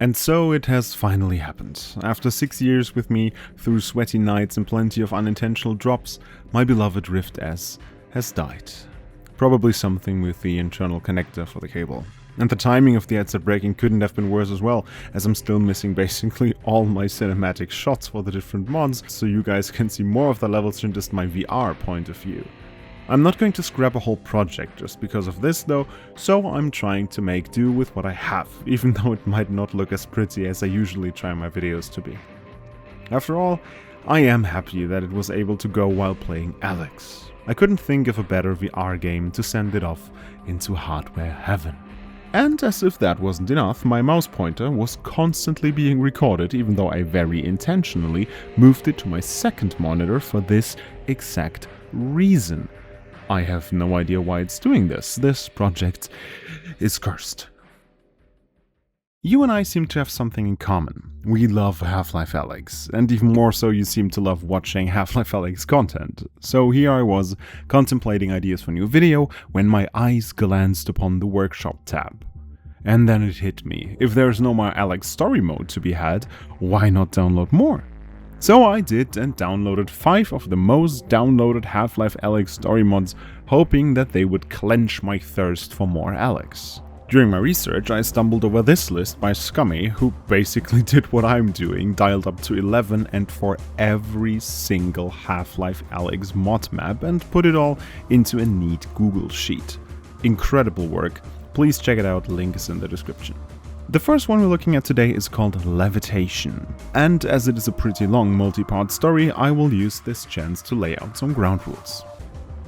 And so it has finally happened. After 6 years with me, through sweaty nights and plenty of unintentional drops, my beloved Rift S has died. Probably something with the internal connector for the cable. And the timing of the headset breaking couldn't have been worse as well, as I'm still missing basically all my cinematic shots for the different mods, so you guys can see more of the levels from just my VR point of view. I'm not going to scrap a whole project just because of this though, so I'm trying to make do with what I have, even though it might not look as pretty as I usually try my videos to be. After all, I am happy that it was able to go while playing Alyx. I couldn't think of a better VR game to send it off into hardware heaven. And as if that wasn't enough, my mouse pointer was constantly being recorded, even though I very intentionally moved it to my second monitor for this exact reason. I have no idea why it's doing this. This project is cursed. You and I seem to have something in common. We love Half-Life Alyx, and even more so you seem to love watching Half-Life Alyx content. So here I was, contemplating ideas for a new video, when my eyes glanced upon the Workshop tab. And then it hit me. If there's no more Alyx story mode to be had, why not download more? So I did and downloaded 5 of the most downloaded Half-Life Alyx story mods, hoping that they would quench my thirst for more Alyx. During my research, I stumbled over this list by Skummeh, who basically did what I'm doing, dialed up to 11 and for every single Half-Life Alyx mod map and put it all into a neat Google sheet. Incredible work. Please check it out, link is in the description. The first one we're looking at today is called Levitation, and as it is a pretty long multi-part story, I will use this chance to lay out some ground rules.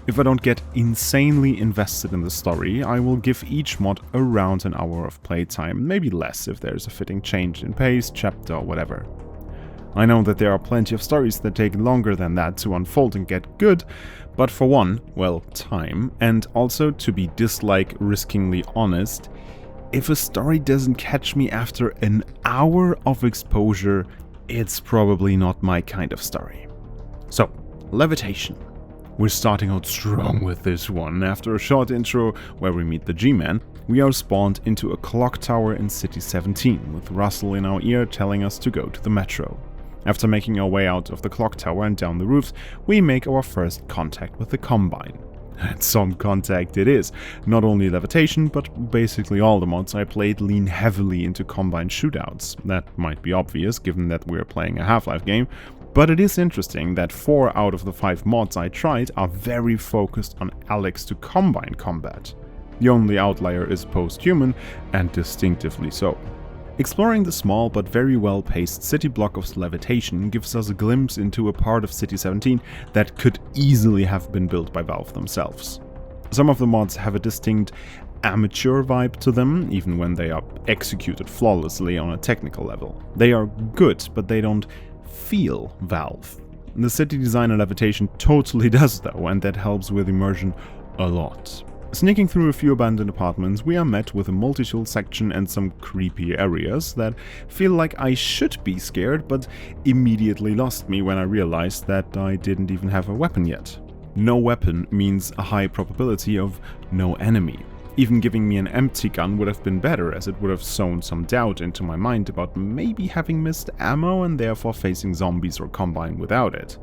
If I don't get insanely invested in the story, I will give each mod around an hour of playtime, maybe less if there's a fitting change in pace, chapter or whatever. I know that there are plenty of stories that take longer than that to unfold and get good, but for one, well, time, and also to be riskingly honest, if a story doesn't catch me after an hour of exposure, it's probably not my kind of story. So, Levitation. We're starting out strong with this one. After a short intro where we meet the G-Man, we are spawned into a clock tower in City 17, with Russell in our ear telling us to go to the metro. After making our way out of the clock tower and down the roofs, we make our first contact with the Combine. And some contact it is. Not only Levitation, but basically all the mods I played lean heavily into Combine shootouts. That might be obvious given that we're playing a Half-Life game, but it is interesting that 4 out of the 5 mods I tried are very focused on Alyx to Combine combat. The only outlier is Post-Human, and distinctively so. Exploring the small but very well-paced city block of Levitation gives us a glimpse into a part of City 17 that could easily have been built by Valve themselves. Some of the mods have a distinct amateur vibe to them, even when they are executed flawlessly on a technical level. They are good, but they don't feel Valve. The city design in Levitation totally does though, and that helps with immersion a lot. Sneaking through a few abandoned apartments, we are met with a multi-tool section and some creepy areas that feel like I should be scared, but immediately lost me when I realized that I didn't even have a weapon yet. No weapon means a high probability of no enemy. Even giving me an empty gun would have been better, as it would have sown some doubt into my mind about maybe having missed ammo and therefore facing zombies or Combine without it.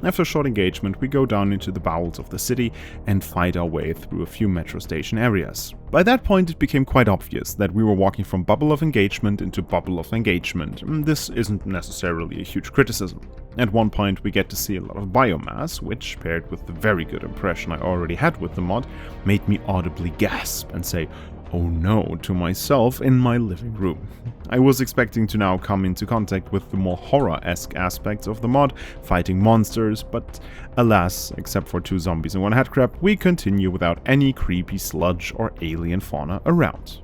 After a short engagement, we go down into the bowels of the city and fight our way through a few metro station areas. By that point it became quite obvious that we were walking from bubble of engagement into bubble of engagement. This isn't necessarily a huge criticism. At one point we get to see a lot of biomass, which, paired with the very good impression I already had with the mod, made me audibly gasp and say, "Oh no," to myself in my living room. I was expecting to now come into contact with the more horror-esque aspects of the mod, fighting monsters, but alas, except for 2 zombies and 1 headcrab, we continue without any creepy sludge or alien fauna around.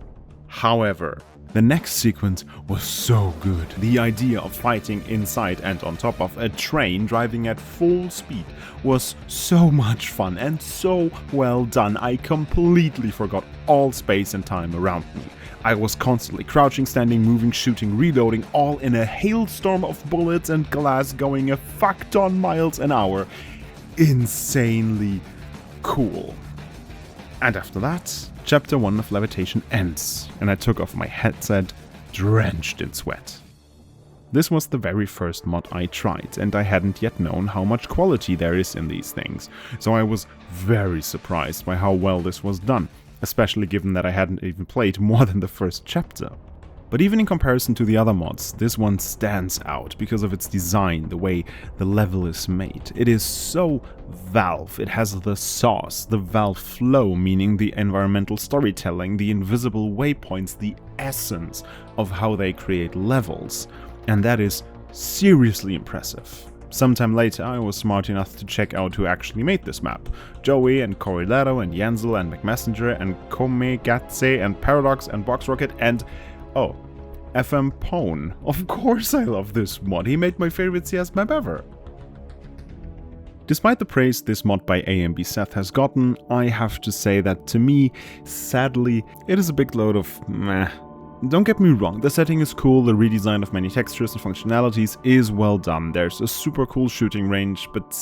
However, the next sequence was so good. The idea of fighting inside and on top of a train driving at full speed was so much fun and so well done. I completely forgot all space and time around me. I was constantly crouching, standing, moving, shooting, reloading, all in a hailstorm of bullets and glass going a fuck-ton miles an hour. Insanely cool. And after that, Chapter 1 of Levitation ends, and I took off my headset drenched in sweat. This was the very first mod I tried, and I hadn't yet known how much quality there is in these things, so I was very surprised by how well this was done, especially given that I hadn't even played more than the first chapter. But even in comparison to the other mods, this one stands out because of its design, the way the level is made. It is so Valve. It has the sauce, the Valve flow, meaning the environmental storytelling, the invisible waypoints, the essence of how they create levels. And that is seriously impressive. Sometime later, I was smart enough to check out who actually made this map. Joey and Correlato and Jensel and McMessenger and Komegatse and Paradox and Boxrocket and... oh, FM Pone. Of course I love this mod, he made my favorite CS map ever. Despite the praise this mod by AMB Seth has gotten, I have to say that to me, sadly, it is a big load of meh. Don't get me wrong, the setting is cool, the redesign of many textures and functionalities is well done, there's a super cool shooting range, but...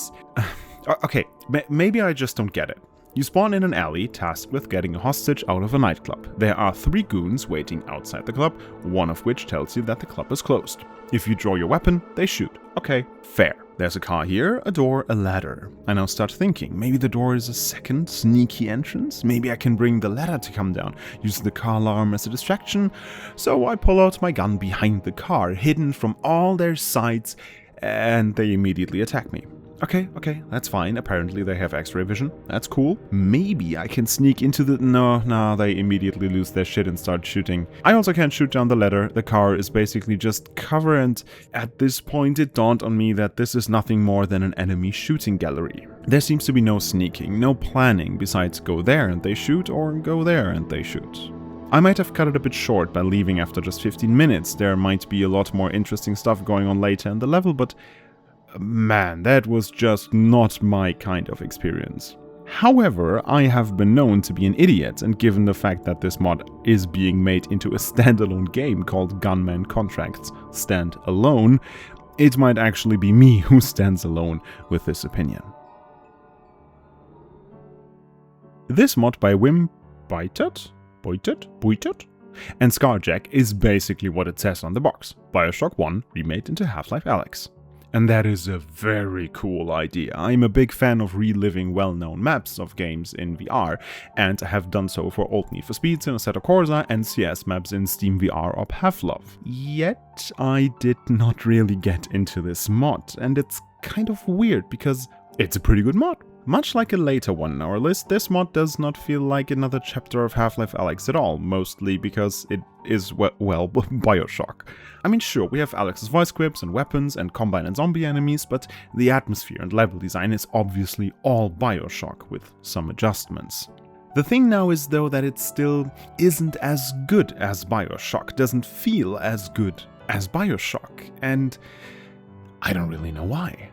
okay, maybe I just don't get it. You spawn in an alley, tasked with getting a hostage out of a nightclub. There are 3 goons waiting outside the club, one of which tells you that the club is closed. If you draw your weapon, they shoot. Okay, fair. There's a car here, a door, a ladder. I now start thinking, maybe the door is a second sneaky entrance? Maybe I can bring the ladder to come down, use the car alarm as a distraction? So I pull out my gun behind the car, hidden from all their sides, and they immediately attack me. Okay, that's fine. Apparently they have X-ray vision. That's cool. Maybe I can sneak into the... No, they immediately lose their shit and start shooting. I also can't shoot down the ladder. The car is basically just cover, and at this point it dawned on me that this is nothing more than an enemy shooting gallery. There seems to be no sneaking, no planning besides go there and they shoot, or go there and they shoot. I might have cut it a bit short by leaving after just 15 minutes. There might be a lot more interesting stuff going on later in the level, but... man, that was just not my kind of experience. However, I have been known to be an idiot, and given the fact that this mod is being made into a standalone game called Gunman Contracts Stand Alone, it might actually be me who stands alone with this opinion. This mod by Wim Beitet and Scarjack is basically what it says on the box. Bioshock 1 remade into Half-Life Alyx. And that is a very cool idea. I'm a big fan of reliving well-known maps of games in VR, and I have done so for old Need for Speeds in Assetto Corsa and CS maps in Steam VR or Pavlov. Yet, I did not really get into this mod, and it's kind of weird because it's a pretty good mod. Much like a later one on our list, this mod does not feel like another chapter of Half-Life Alyx at all, mostly because it is, well, Bioshock. I mean, sure, we have Alyx's voice quips and weapons and combine and zombie enemies, but the atmosphere and level design is obviously all Bioshock, with some adjustments. The thing now is, though, that it still isn't as good as Bioshock, doesn't feel as good as Bioshock, and I don't really know why.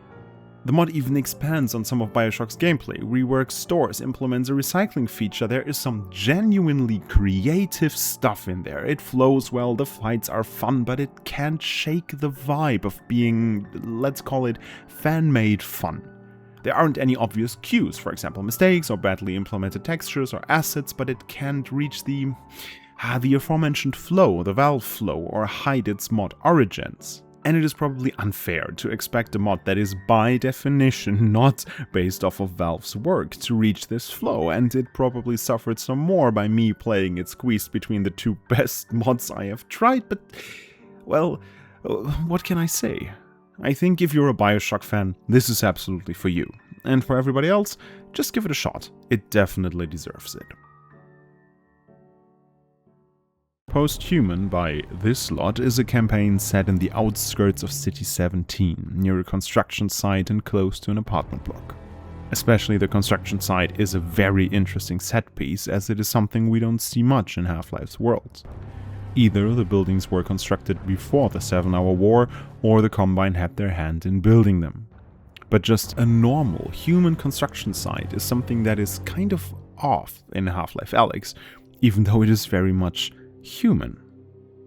The mod even expands on some of Bioshock's gameplay, reworks stores, implements a recycling feature. There is some genuinely creative stuff in there. It flows well, the fights are fun, but it can't shake the vibe of being, let's call it, fan-made fun. There aren't any obvious cues, for example mistakes or badly implemented textures or assets, but it can't reach the aforementioned flow, the Valve flow, or hide its mod origins. And it is probably unfair to expect a mod that is by definition not based off of Valve's work to reach this flow, and it probably suffered some more by me playing it squeezed between the 2 best mods I have tried, but, well, what can I say? I think if you're a Bioshock fan, this is absolutely for you. And for everybody else, just give it a shot. It definitely deserves it. Posthuman by This Lot is a campaign set in the outskirts of City 17, near a construction site and close to an apartment block. Especially the construction site is a very interesting set piece, as it is something we don't see much in Half-Life's world. Either the buildings were constructed before the 7-hour war, or the Combine had their hand in building them. But just a normal human construction site is something that is kind of off in Half-Life Alyx, even though it is very much human.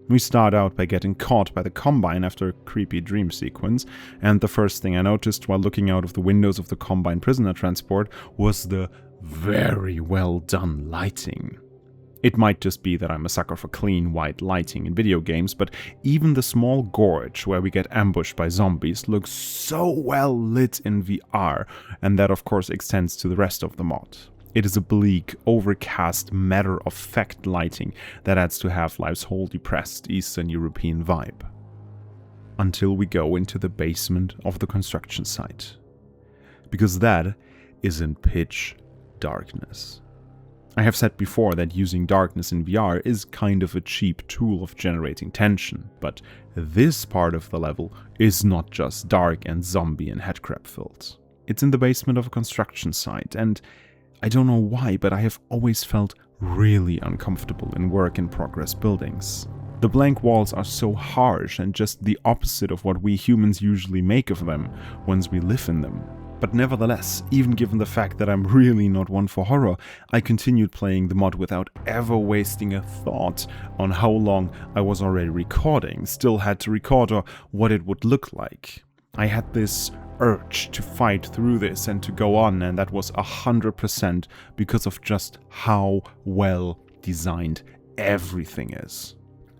We start out by getting caught by the Combine after a creepy dream sequence, and the first thing I noticed while looking out of the windows of the Combine prisoner transport was the very well done lighting. It might just be that I'm a sucker for clean white lighting in video games, but even the small gorge where we get ambushed by zombies looks so well lit in VR, and that of course extends to the rest of the mod. It is a bleak, overcast, matter-of-fact lighting that adds to Half-Life's whole depressed Eastern European vibe. Until we go into the basement of the construction site. Because that is in pitch darkness. I have said before that using darkness in VR is kind of a cheap tool of generating tension, but this part of the level is not just dark and zombie and headcrab filled. It's in the basement of a construction site, and I don't know why, but I have always felt really uncomfortable in work-in-progress buildings. The blank walls are so harsh and just the opposite of what we humans usually make of them once we live in them. But nevertheless, even given the fact that I'm really not one for horror, I continued playing the mod without ever wasting a thought on how long I was already recording, still had to record or what it would look like. I had this urge to fight through this and to go on, and that was 100% because of just how well designed everything is.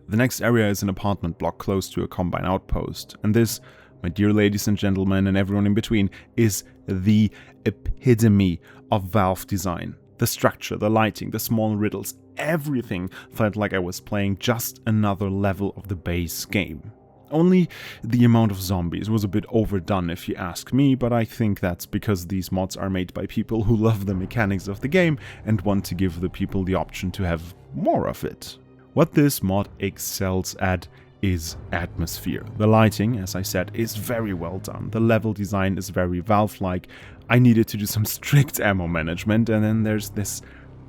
The next area is an apartment block close to a Combine outpost, and this, my dear ladies and gentlemen and everyone in between, is the epitome of Valve design. The structure, the lighting, the small riddles, everything felt like I was playing just another level of the base game. Only the amount of zombies was a bit overdone if you ask me, but I think that's because these mods are made by people who love the mechanics of the game and want to give the people the option to have more of it. What this mod excels at is atmosphere. The lighting, as I said, is very well done. The level design is very Valve-like. I needed to do some strict ammo management, and then there's this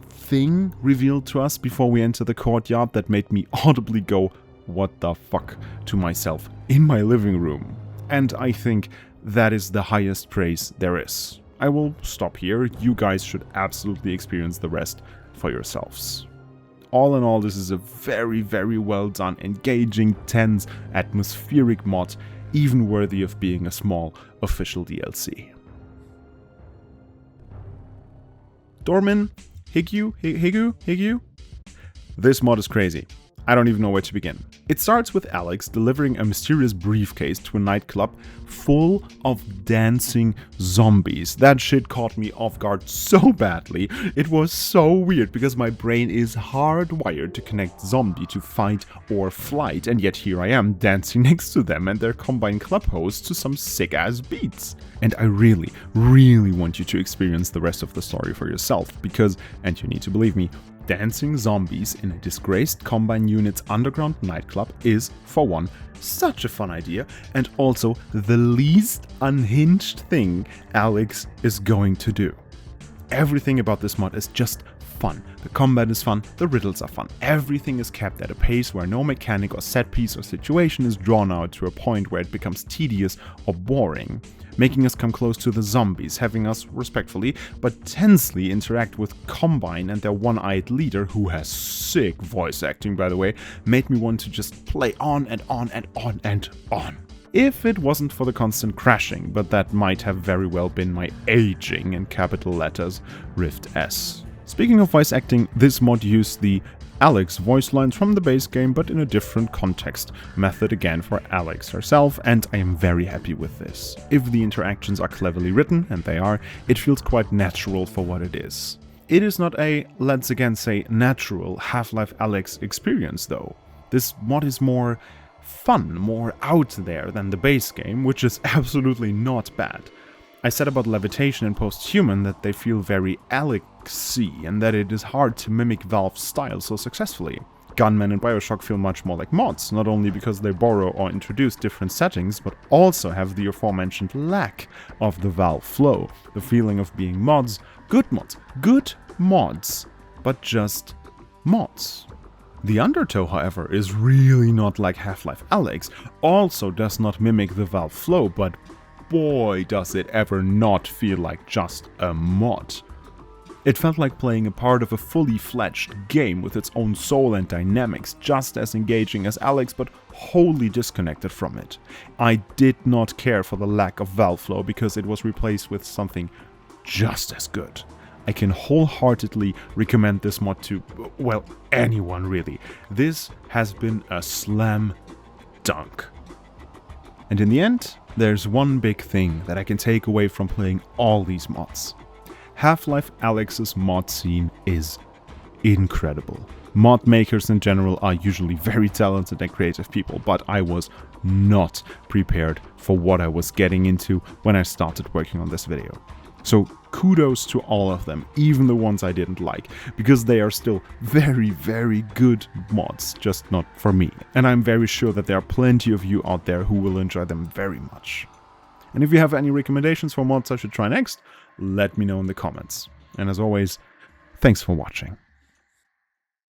thing revealed to us before we enter the courtyard that made me audibly go, "What the fuck?" to myself in my living room. And I think that is the highest praise there is. I will stop here. You guys should absolutely experience the rest for yourselves. All in all, this is a very, very well done, engaging, tense, atmospheric mod, even worthy of being a small official DLC. Dormin, Higu? This mod is crazy. I don't even know where to begin. It starts with Alyx delivering a mysterious briefcase to a nightclub full of dancing zombies. That shit caught me off guard so badly. It was so weird because my brain is hardwired to connect zombie to fight or flight, and yet here I am dancing next to them and their Combine club hosts to some sick-ass beats. And I really, really want you to experience the rest of the story for yourself because, and you need to believe me, dancing zombies in a disgraced Combine unit's underground nightclub is, for one, such a fun idea, and also the least unhinged thing Alyx is going to do. Everything about this mod is just fun. The combat is fun, the riddles are fun. Everything is kept at a pace where no mechanic or set piece or situation is drawn out to a point where it becomes tedious or boring, making us come close to the zombies, having us respectfully but tensely interact with Combine and their one-eyed leader, who has sick voice acting by the way, made me want to just play on and on and on and on. If it wasn't for the constant crashing, but that might have very well been my aging in capital letters Rift S. Speaking of voice acting, this mod used the Alyx voice lines from the base game, but in a different context method again for Alyx herself, and I am very happy with this. If the interactions are cleverly written, and they are, it feels quite natural for what it is. It is not a, let's again say, natural Half-Life Alyx experience though. This mod is more fun, more out there than the base game, which is absolutely not bad. I said about Levitation and Posthuman that they feel very Alyx-y and that it is hard to mimic Valve's style so successfully. Gunman and Bioshock feel much more like mods, not only because they borrow or introduce different settings, but also have the aforementioned lack of the Valve flow, the feeling of being mods, good mods, but just mods. The Undertow, however, is really not like Half-Life Alyx, also does not mimic the Valve flow, but boy does it ever not feel like just a mod. It felt like playing a part of a fully fledged game with its own soul and dynamics, just as engaging as Alyx, but wholly disconnected from it. I did not care for the lack of Valve flow because it was replaced with something just as good. I can wholeheartedly recommend this mod to, well, anyone really. This has been a slam dunk. And in the end, there's one big thing that I can take away from playing all these mods. Half-Life Alyx's mod scene is incredible. Mod makers in general are usually very talented and creative people, but I was not prepared for what I was getting into when I started working on this video. So kudos to all of them, even the ones I didn't like, because they are still very, very good mods, just not for me. And I'm very sure that there are plenty of you out there who will enjoy them very much. And if you have any recommendations for mods I should try next, let me know in the comments. And as always, thanks for watching.